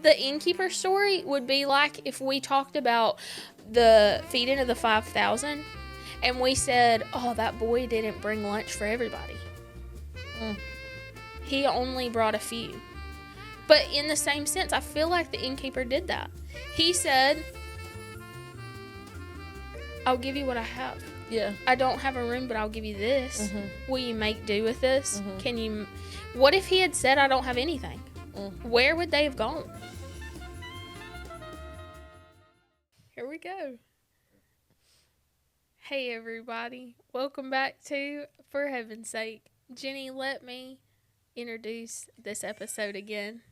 the innkeeper story would be like if we talked about the feeding of the 5,000 and we said, oh, that boy didn't bring lunch for everybody. He only brought a few. But in the same sense, I feel like the innkeeper did that. He said, I'll give you what I have. Yeah. I don't have a room, but I'll give you this. Mm-hmm. Will you make do with this? Mm-hmm. Can you... What if he had said, I don't have anything? Where would they have gone? Here we go. Hey, everybody. Welcome back to For Heaven's Sake. Jenny, let me introduce this episode again.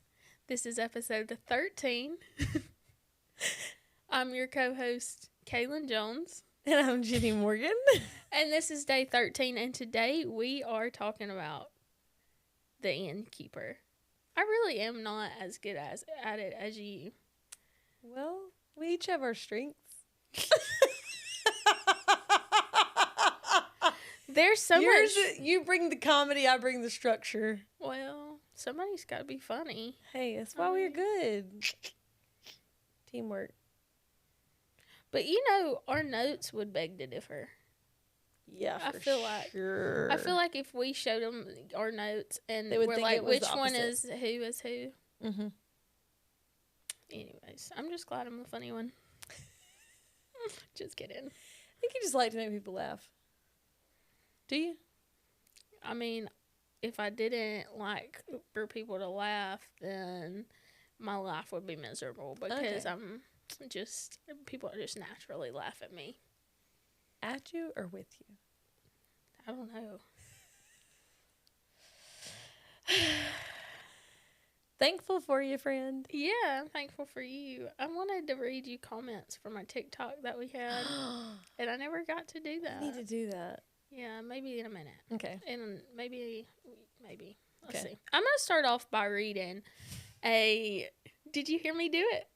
This is episode 13. I'm your co-host, Kaylin Jones. And I'm Jenny Morgan. And this is day 13, and today we are talking about the Innkeeper. I really am not as good at it as you. Well, we each have our strengths. There's so much. You bring the comedy, I bring the structure. Well, somebody's got to be funny. Hey, that's why we're good. Teamwork. But you know, our notes would beg to differ. Yeah, I feel like if we showed them our notes and they would we're think like, it was which the one opposite. is who? Mm-hmm. Anyways, I'm just glad I'm the funny one. Just kidding. I think you just like to make people laugh. Do you? I mean, if I didn't like for people to laugh, then my life would be miserable because people just naturally laugh at me. At you or with you? I don't know. Thankful for you, friend. Yeah, I'm thankful for you. I wanted to read you comments from our TikTok that we had, and I never got to do that. I need to do that. Yeah, maybe in a minute. Okay. And maybe. Let's see. I'm going to start off by reading Did you hear me do it?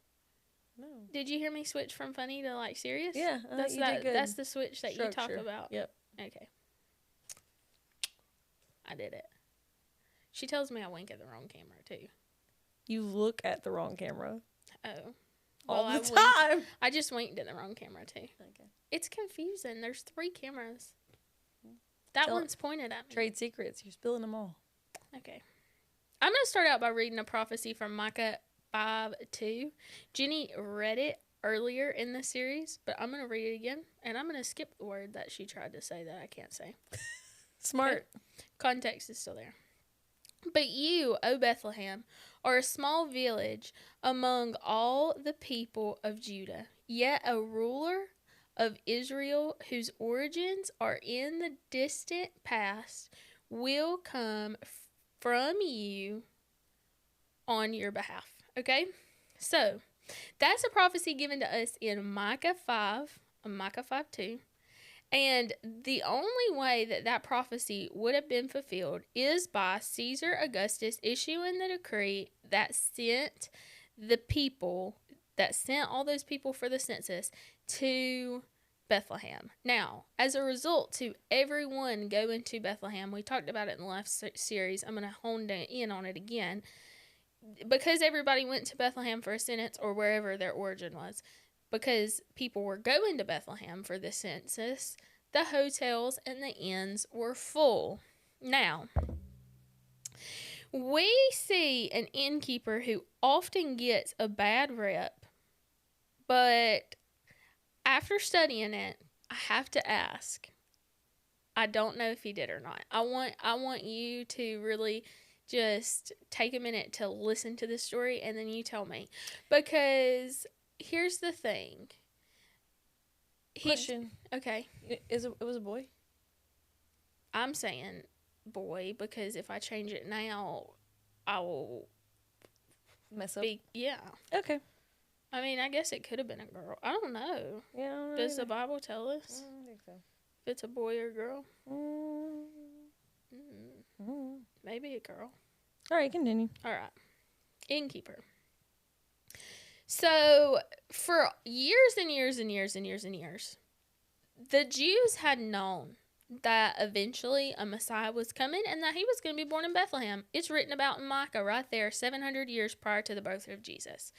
No. Did you hear me switch from funny to, like, serious? Yeah, that's you did good. That's the switch that you talk about. Yep. Okay. I did it. She tells me I wink at the wrong camera, too. You look at the wrong camera. Oh. All the time. I just winked at the wrong camera, too. Okay. It's confusing. There's 3 cameras. That one's pointed at me. Trade secrets. You're spilling them all. Okay. I'm going to start out by reading a prophecy from Micah 5:2. Jenny read it earlier in the series, but I'm going to read it again, and I'm going to skip the word that she tried to say that I can't say. Smart. Okay. Context is still there. But you, O Bethlehem, are a small village among all the people of Judah, yet a ruler of Israel whose origins are in the distant past will come from you on your behalf. Okay? So, that's a prophecy given to us in Micah 5:2. And the only way that prophecy would have been fulfilled is by Caesar Augustus issuing the decree that sent all those people for the census to Bethlehem. Now, as a result to everyone going to Bethlehem, we talked about it in the last series. I'm going to hone in on it again. Because everybody went to Bethlehem for a census or wherever their origin was, because people were going to Bethlehem for the census, the hotels and the inns were full. Now, we see an innkeeper who often gets a bad rep, but after studying it, I have to ask. I don't know if he did or not. I want you to really just take a minute to listen to this story and then you tell me. Because here's the thing. Question. Okay. It was a boy? I'm saying boy because if I change it now, I will mess up. Yeah. Okay. I mean, I guess it could have been a girl. I don't know. Yeah. Does the Bible tell us? I don't think so. If it's a boy or girl? Mm. Maybe a girl. All right, continue. All right. Innkeeper. So, for years and years and years and years and years, the Jews had known that eventually a Messiah was coming and that he was going to be born in Bethlehem. It's written about in Micah right there, 700 years prior to the birth of Jesus.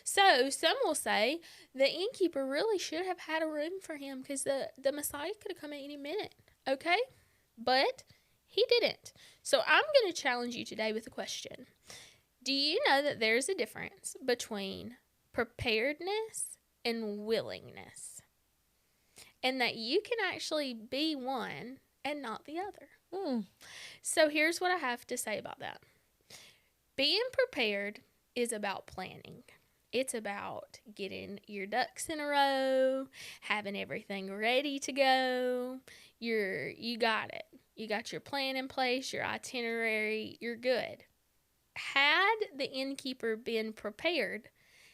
So some will say the innkeeper really should have had a room for him because the Messiah could have come at any minute, okay? But he didn't. So I'm going to challenge you today with a question. Do you know that there's a difference between preparedness and willingness? And that you can actually be one and not the other. So here's what I have to say about that. Being prepared is about planning. It's about getting your ducks in a row, having everything ready to go. You got it. You got your plan in place, your itinerary, you're good. Had the innkeeper been prepared,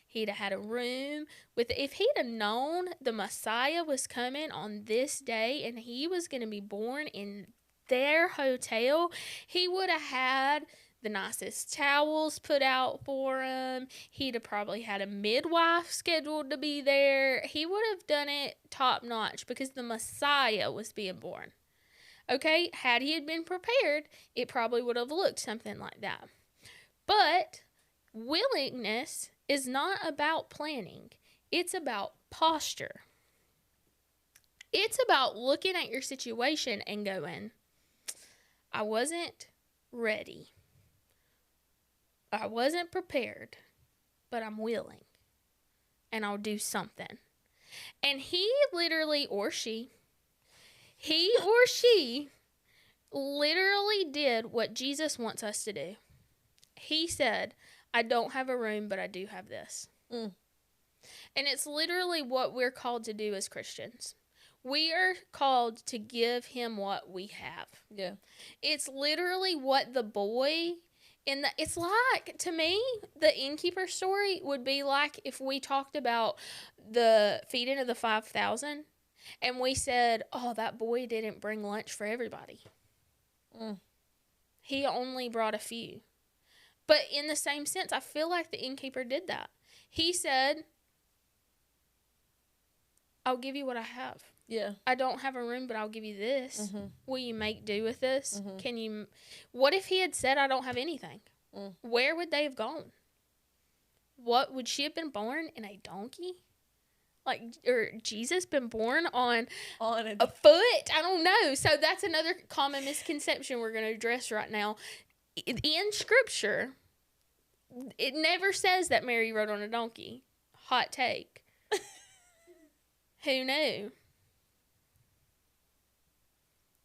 he'd have had a room with, if he'd have known the Messiah was coming on this day and he was going to be born in their hotel, he would have had the nicest towels put out for him. He'd have probably had a midwife scheduled to be there. He would have done it top notch because the Messiah was being born. Okay, had he had been prepared, it probably would have looked something like that. But willingness is not about planning. It's about posture. It's about looking at your situation and going, I wasn't ready. I wasn't prepared, but I'm willing. And I'll do something. And he literally, or she literally did what Jesus wants us to do. He said, I don't have a room, but I do have this. And it's literally what we're called to do as Christians. We are called to give him what we have. Yeah. It's literally what the boy it's like, to me, the innkeeper story would be like if we talked about the feeding of the 5,000 and we said, oh, that boy didn't bring lunch for everybody. He only brought a few. But in the same sense, I feel like the innkeeper did that. He said, I'll give you what I have. Yeah. I don't have a room, but I'll give you this. Will you make do with this? Mm-hmm. What if he had said, I don't have anything? Where would they have gone? What, would she have been born in a donkey? Like, or Jesus been born on a foot? I don't know. So that's another common misconception we're going to address right now. In Scripture, it never says that Mary rode on a donkey. Hot take. Who knew?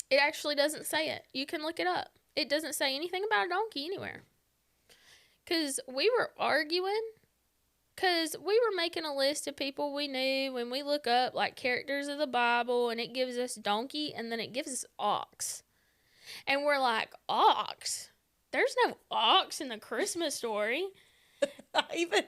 It actually doesn't say it. You can look it up. It doesn't say anything about a donkey anywhere. Because we were arguing. Because we were making a list of people we knew when we look up like characters of the Bible, and it gives us donkey and then it gives us ox. And we're like, ox? There's no ox in the Christmas story. And then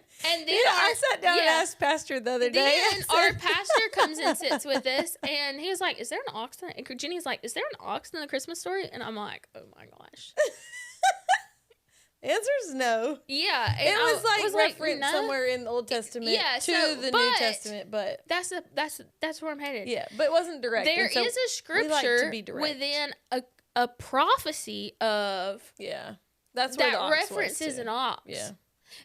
I sat down and asked Pastor the other day. Then our pastor comes and sits with us, and he was like, is there an ox in it? And Jenny's like, is there an ox in the Christmas story? And I'm like, oh my gosh. The answer is no. Yeah. And it was like referenced somewhere in the Old Testament to the New Testament, but that's where I'm headed. Yeah, but it wasn't direct. There is a scripture within a prophecy of that's where that references an ox. Yeah.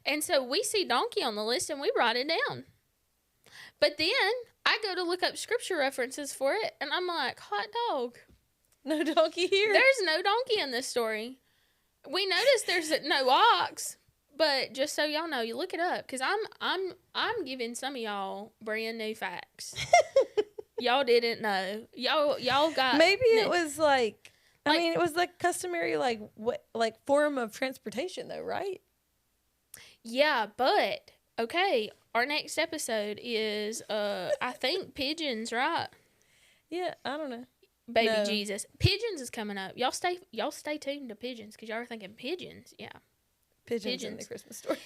And so we see donkey on the list and we write it down. But then I go to look up scripture references for it, and I'm like, hot dog. No donkey here. There's no donkey in this story. We noticed there's no ox, but just so y'all know, you look it up, because I'm giving some of y'all brand new facts. Y'all didn't know. Y'all got maybe it was like I mean, it was like customary form of transportation though, right? Yeah, but okay, our next episode is I think pigeons, right? Yeah, I don't know. Baby Jesus. Pigeons is coming up. Y'all stay tuned to pigeons, because y'all are thinking pigeons. Yeah. Pigeons in the Christmas story.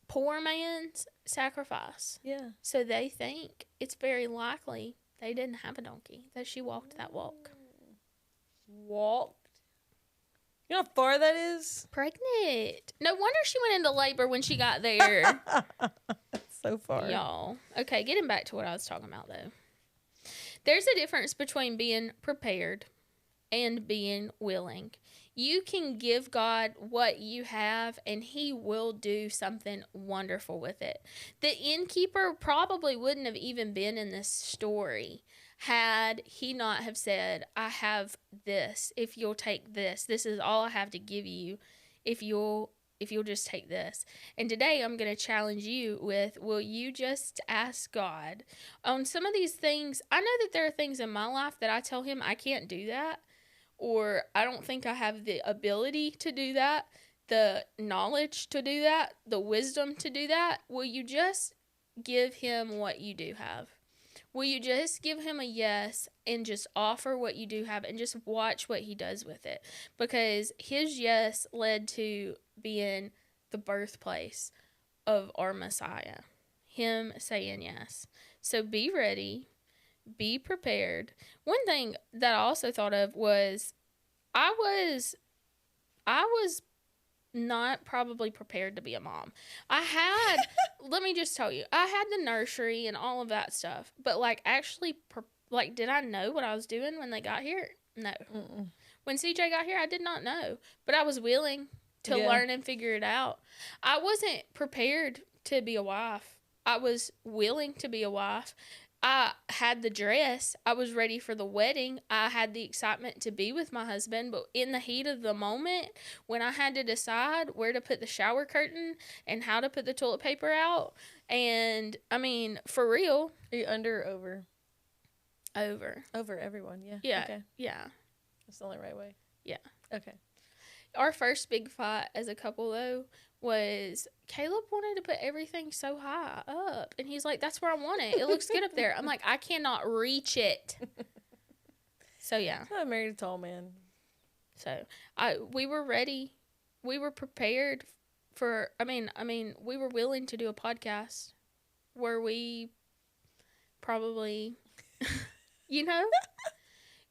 Poor man's sacrifice. Yeah. So they think it's very likely they didn't have a donkey, that she walked that walk. Walked? You know how far that is? Pregnant. No wonder she went into labor when she got there. That's so far. Y'all. Okay, getting back to what I was talking about, though. There's a difference between being prepared and being willing. You can give God what you have, and he will do something wonderful with it. The innkeeper probably wouldn't have even been in this story had he not have said, I have this. If you'll take this, this is all I have to give you. If you'll just take this. And today I'm going to challenge you with, will you just ask God on some of these things? I know that there are things in my life that I tell him I can't do that, or I don't think I have the ability to do that, the knowledge to do that, the wisdom to do that. Will you just give him what you do have? Will you just give him a yes and just offer what you do have and just watch what he does with it? Because his yes led to being the birthplace of our Messiah. Him saying yes. So be ready. Be prepared. One thing that I also thought of was I was not probably prepared to be a mom. I had, let me just tell you, I had the nursery and all of that stuff, but like actually, did I know what I was doing when they got here? No. Mm-mm. When CJ got here, I did not know, but I was willing to learn and figure it out. I wasn't prepared to be a wife. I was willing to be a wife. I had the dress. I was ready for the wedding. I had the excitement to be with my husband. But in the heat of the moment, when I had to decide where to put the shower curtain and how to put the toilet paper out, and I mean, for real. Are you under or over? Over. Over everyone, yeah. Yeah. Okay. Yeah. That's the only right way. Yeah. Okay. Our first big fight as a couple, though, was Caleb wanted to put everything so high up. And he's like, that's where I want it. It looks good up there. I'm like, I cannot reach it. So, yeah. I married a tall man. So, we were ready. We were prepared for, we were willing to do a podcast where we probably,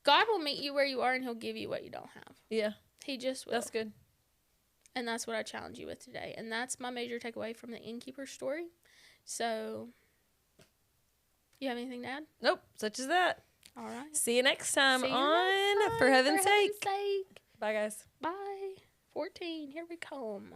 God will meet you where you are and he'll give you what you don't have. Yeah. He just will. That's good. And that's what I challenge you with today. And that's my major takeaway from the innkeeper story. So, you have anything to add? Nope. Such as that. All right. See you next time on For Heaven's Sake. Sake. Bye, guys. Bye. 14. Here we come.